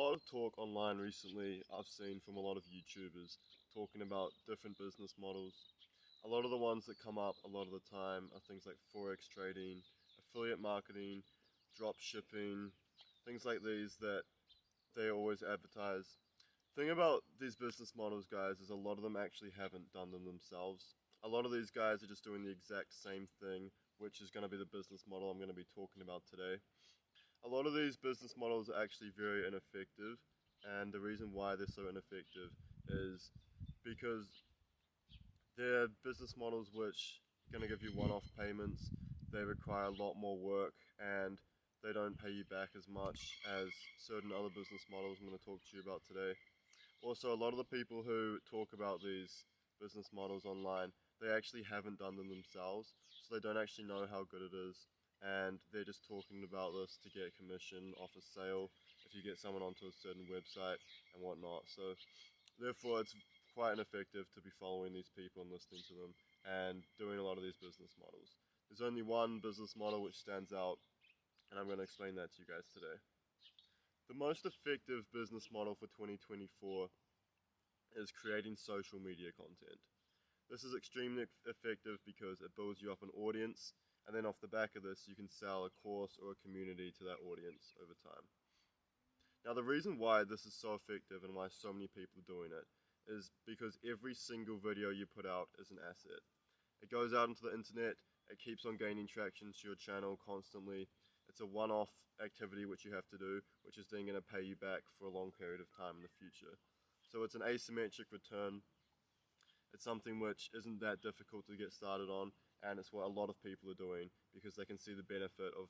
lot of talk online recently I've seen from a lot of YouTubers talking about different business models. A lot of the ones that come up a lot of the time are things like forex trading, affiliate marketing, drop shipping, things like these that they always advertise. The thing about these business models, guys, is a lot of them actually haven't done them themselves. A lot of these guys are just doing the exact same thing, which is going to be the business model I'm going to be talking about today. A lot of these business models are actually very ineffective, and the reason why they're so ineffective is because they're business models which are going to give you one-off payments. They require a lot more work, and they don't pay you back as much as certain other business models I'm going to talk to you about today. Also, a lot of the people who talk about these business models online, they actually haven't done them themselves, so they don't actually know how good it is, and they're just talking about this to get commission off a sale if you get someone onto a certain website and whatnot. So therefore it's quite ineffective to be following these people and listening to them and doing a lot of these business models. There's only one business model which stands out, and I'm going to explain that to you guys today. The most effective business model for 2024 is creating social media content. This is extremely effective because it builds you up an audience, and then off the back of this you can sell a course or a community to that audience over time. Now the reason why this is so effective and why so many people are doing it is because every single video you put out is an asset. It goes out into the internet, it keeps on gaining traction to your channel constantly. It's a one-off activity which you have to do, which is then going to pay you back for a long period of time in the future. So it's an asymmetric return. It's something which isn't that difficult to get started on, and it's what a lot of people are doing because they can see the benefit of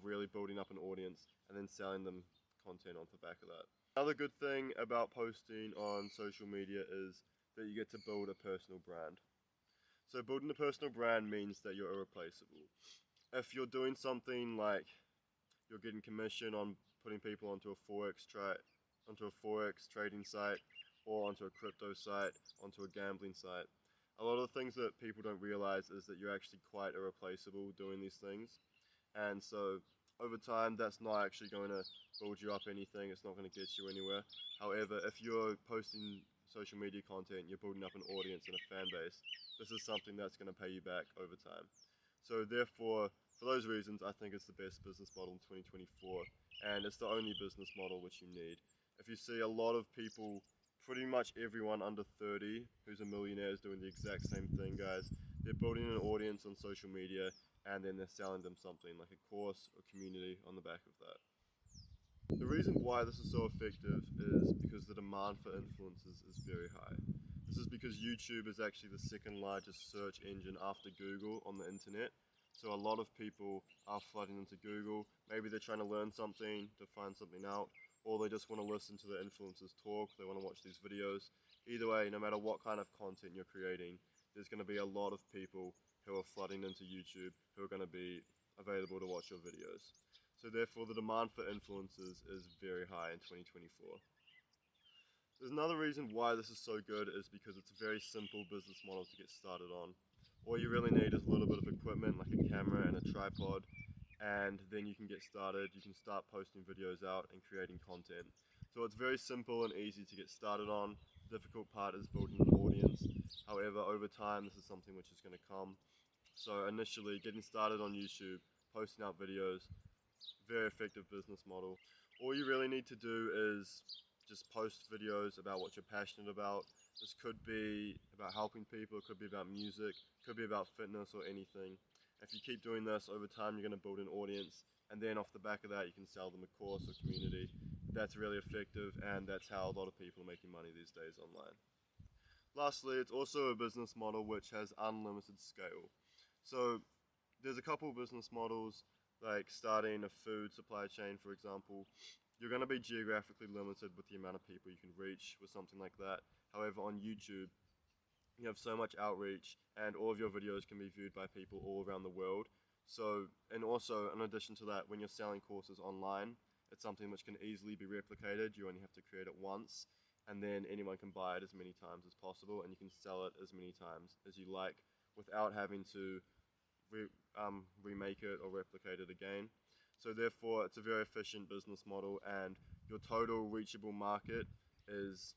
really building up an audience and then selling them content off the back of that. Another good thing about posting on social media is that you get to build a personal brand. So building a personal brand means that you're irreplaceable. If you're doing something like you're getting commission on putting people onto a forex trading site, or onto a crypto site, onto a gambling site, a lot of the things that people don't realize is that you're actually quite irreplaceable doing these things. And so over time that's not actually going to build you up anything, it's not going to get you anywhere. However, if you're posting social media content, you're building up an audience and a fan base, this is something that's going to pay you back over time. So therefore, for those reasons, I think it's the best business model in 2024, and it's the only business model which you need. If you see a lot of people, pretty much everyone under 30 who's a millionaire is doing the exact same thing, guys. They're building an audience on social media, and then they're selling them something like a course or community on the back of that. The reason why this is so effective is because the demand for influencers is very high. This is because YouTube is actually the second largest search engine after Google on the internet. So a lot of people are flooding into Google. Maybe they're trying to learn something, to find something out, or they just want to listen to the influencers talk, they want to watch these videos. Either way, no matter what kind of content you're creating, there's going to be a lot of people who are flooding into YouTube who are going to be available to watch your videos. So therefore the demand for influencers is very high in 2024. There's another reason why this is so good is because it's a very simple business model to get started on. All you really need is a little bit of equipment like a camera and a tripod, and then you can get started. You can start posting videos out and creating content. So it's very simple and easy to get started on. The difficult part is building an audience. However, over time this is something which is going to come. So initially getting started on YouTube, posting out videos, very effective business model. All you really need to do is just post videos about what you're passionate about. This could be about helping people, it could be about music, it could be about fitness or anything. If you keep doing this over time, you're going to build an audience, and then off the back of that you can sell them a course or community. That's really effective, and that's how a lot of people are making money these days online. Lastly, it's also a business model which has unlimited scale. So there's a couple of business models, like starting a food supply chain, for example. You're going to be geographically limited with the amount of people you can reach with something like that. However, on YouTube, you have so much outreach, and all of your videos can be viewed by people all around the world. So, and also, in addition to that, when you're selling courses online, it's something which can easily be replicated. You only have to create it once, and then anyone can buy it as many times as possible, and you can sell it as many times as you like without having to remake it or replicate it again. So therefore it's a very efficient business model, and your total reachable market is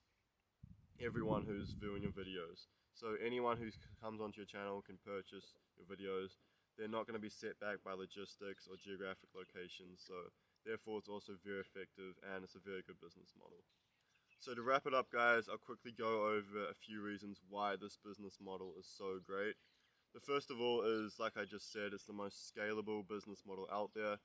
everyone who's viewing your videos. So anyone who comes onto your channel can purchase your videos. They're not going to be set back by logistics or geographic locations, so therefore it's also very effective and it's a very good business model. So to wrap it up, guys, I'll quickly go over a few reasons why this business model is so great. The first of all is, like I just said, it's the most scalable business model out there.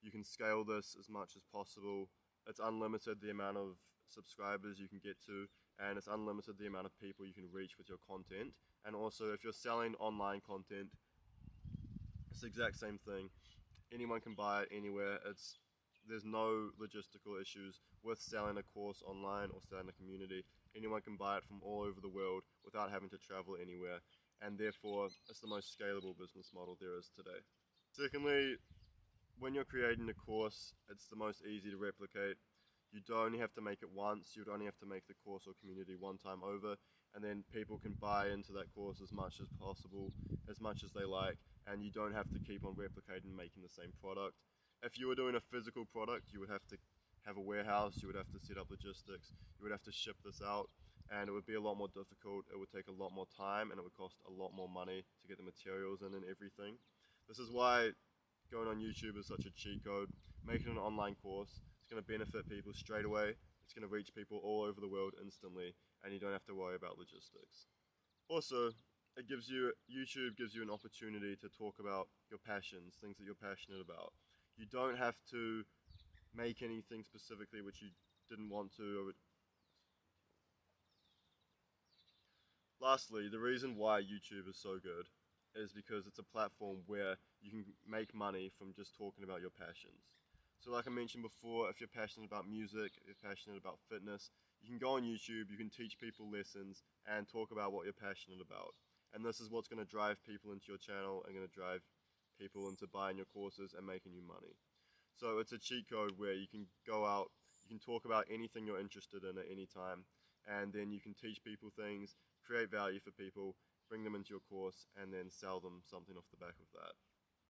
You can scale this as much as possible. It's unlimited the amount of subscribers you can get to, and it's unlimited the amount of people you can reach with your content. And also, if you're selling online content, it's the exact same thing. Anyone can buy it anywhere. There's no logistical issues with selling a course online or selling a community. Anyone can buy it from all over the world without having to travel anywhere, and therefore it's the most scalable business model there is today. Secondly, when you're creating a course, it's the most easy to replicate. You don't only have to make it once, you'd only have to make the course or community one time over, and then people can buy into that course as much as possible, as much as they like, and you don't have to keep on replicating making the same product. If you were doing a physical product, you would have to have a warehouse, you would have to set up logistics, you would have to ship this out, and it would be a lot more difficult, it would take a lot more time, and it would cost a lot more money to get the materials in and everything. This is why going on YouTube is such a cheat code. Making an online course, it's going to benefit people straight away, it's going to reach people all over the world instantly, and you don't have to worry about logistics. Also, YouTube gives you an opportunity to talk about your passions, things that you're passionate about. You don't have to make anything specifically which you didn't want to. Lastly, the reason why YouTube is so good is because it's a platform where you can make money from just talking about your passions. So like I mentioned before, if you're passionate about music, if you're passionate about fitness, you can go on YouTube, you can teach people lessons and talk about what you're passionate about. And this is what's going to drive people into your channel and going to drive people into buying your courses and making you money. So it's a cheat code where you can go out, you can talk about anything you're interested in at any time, and then you can teach people things, create value for people, bring them into your course, and then sell them something off the back of that.